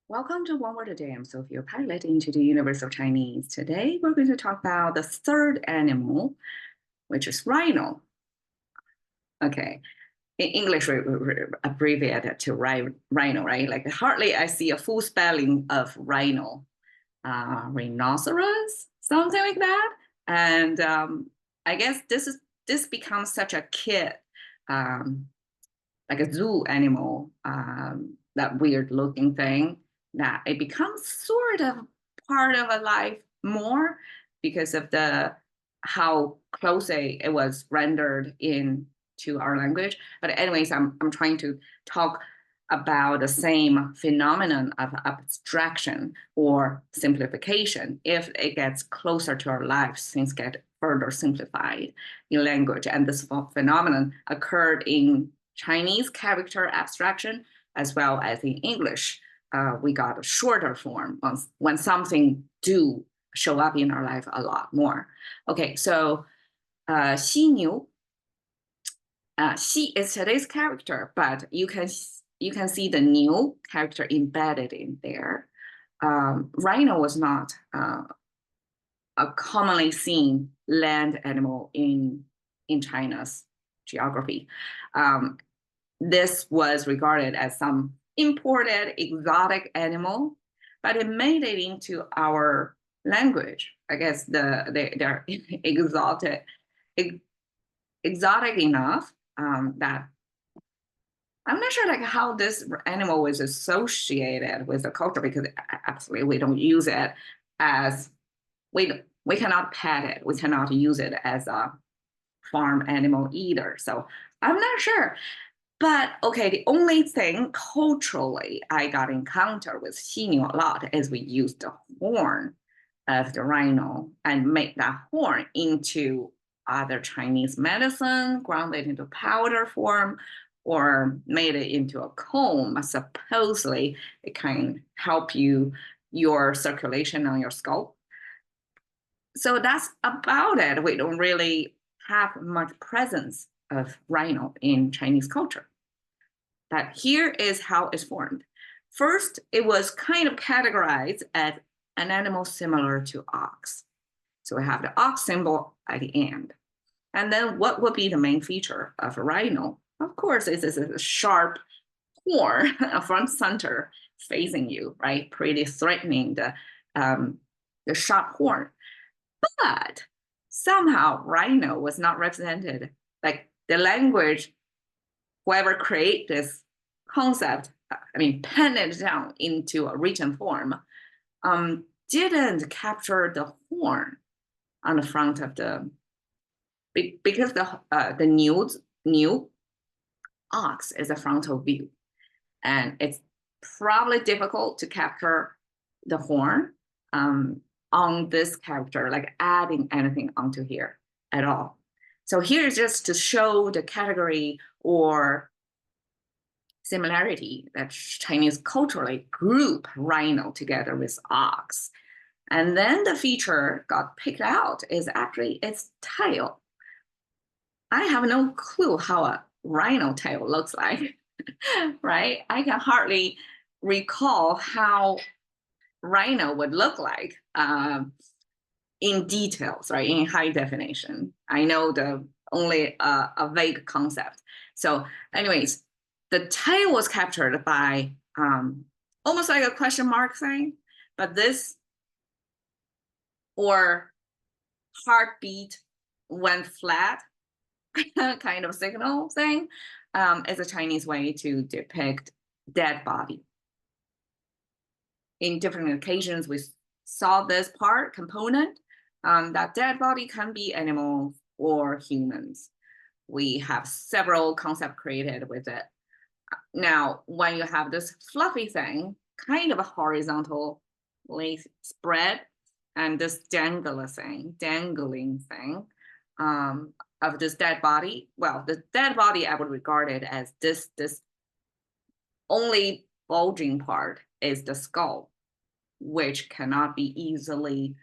Welcome to One Word a Day. I'm Sophia, pilot into the universe of Chinese. Today, we're going to talk about the third animal, which is rhino. Okay, in English, we abbreviate it to rhino, right? Like hardly I see a full spelling of rhino, rhinoceros, something like that. And I guess this becomes such a kid, um, like a zoo animal, that weird looking thing, that it becomes sort of part of a life more because of the how closely it was rendered into our language. But anyways, I'm trying to talk about the same phenomenon of abstraction or simplification. If it gets closer to our lives, things get further simplified in language. And this phenomenon occurred in Chinese character abstraction as well as in English. We got a shorter form when something do show up in our life a lot more. Okay, so xi niu, xi is today's character, but you can see the new character embedded in there. Rhino was not a commonly seen land animal in China's geography. This was regarded as some imported exotic animal, but it made it into our language. I guess they're exotic enough that I'm not sure like how this animal was associated with the culture, because absolutely we don't use it as we cannot pet it. We cannot use it as a farm animal either. So I'm not sure. But okay, the only thing culturally I got encounter with xinyu a lot is we use the horn of the rhino and make that horn into either Chinese medicine, ground it into powder form, or made it into a comb. Supposedly, it can help your circulation on your scalp. So that's about it. We don't really have much presence of rhino in Chinese culture. But here is how it's formed. First, it was kind of categorized as an animal similar to ox. So we have the ox symbol at the end. And then what would be the main feature of a rhino? Of course, it's a sharp horn, a front center facing you, right? Pretty threatening, the sharp horn. But somehow rhino was not represented. Like the language, whoever created this concept, pen it down into a written form, didn't capture the horn on the front of the, because the new ox is a frontal view, and it's probably difficult to capture the horn on this character, like adding anything onto here at all. So here is just to show the category or similarity that Chinese culturally group rhino together with ox. And then the feature got picked out is actually its tail. I have no clue how a rhino tail looks like, right? I can hardly recall how rhino would look like in details, right? In high definition. I know only a vague concept. So anyways, the tail was captured by almost like a question mark thing, but this, or heartbeat went flat kind of signal thing, is a Chinese way to depict dead body. In different occasions, we saw this part component, that dead body can be animals or humans. We have several concepts created with it. Now, when you have this fluffy thing, kind of a horizontally spread, and this dangling thing of this dead body, well, the dead body I would regard it as this only bulging part is the skull, which cannot be easily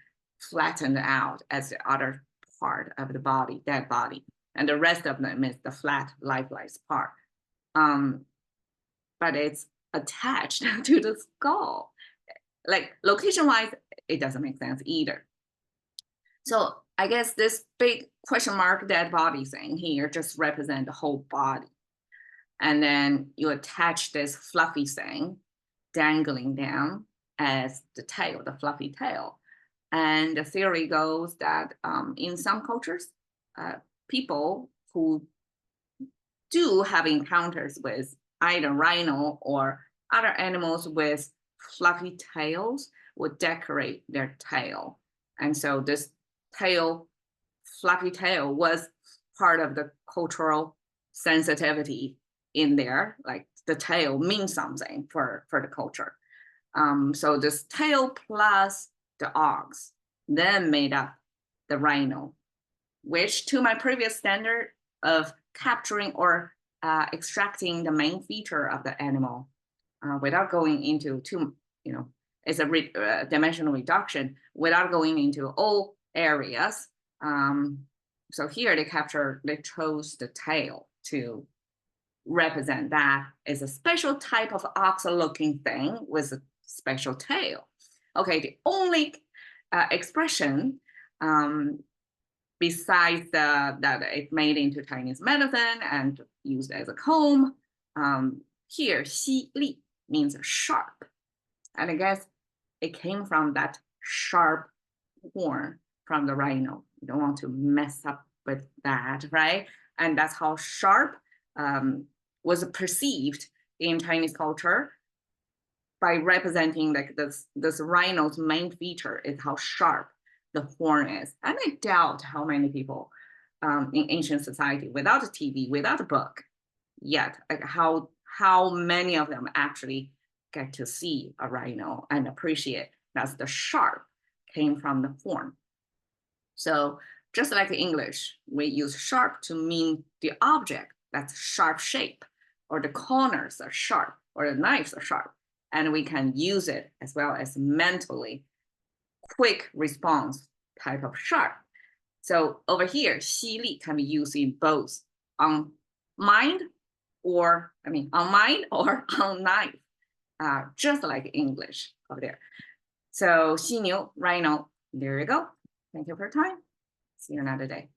flattened out as the other part of the body, dead body. And the rest of them is the flat, lifeless part. But it's attached to the skull. like location-wise, it doesn't make sense either. So I guess this big question mark dead body thing here just represent the whole body. And then you attach this fluffy thing dangling down as the tail, the fluffy tail. And the theory goes that in some cultures, people who do have encounters with either rhino or other animals with fluffy tails would decorate their tail. And so this tail, fluffy tail, was part of the cultural sensitivity in there. Like the tail means something for the culture. So this tail plus the ox then made up the rhino, which to my previous standard of capturing or extracting the main feature of the animal without going into too, it's a dimensional reduction without going into all areas. So here they chose the tail to represent that as a special type of ox-looking thing with a special tail. Okay, the only expression besides that it's made into Chinese medicine and used as a comb, here, 犀利 means sharp. And I guess it came from that sharp horn from the rhino. You don't want to mess up with that, right? And that's how sharp was perceived in Chinese culture by representing like this rhino's main feature is how sharp the horn is. And I doubt how many people in ancient society without a TV, without a book yet, like how many of them actually get to see a rhino and appreciate that the sharp came from the horn. So just like in English, we use sharp to mean the object that's sharp shape, or the corners are sharp, or the knives are sharp. And we can use it as well as mentally quick response type of sharp. So over here, 犀利 can be used in both on mind or on knife, just like English over there. So 犀牛, rhino, there you go. Thank you for your time. See you another day.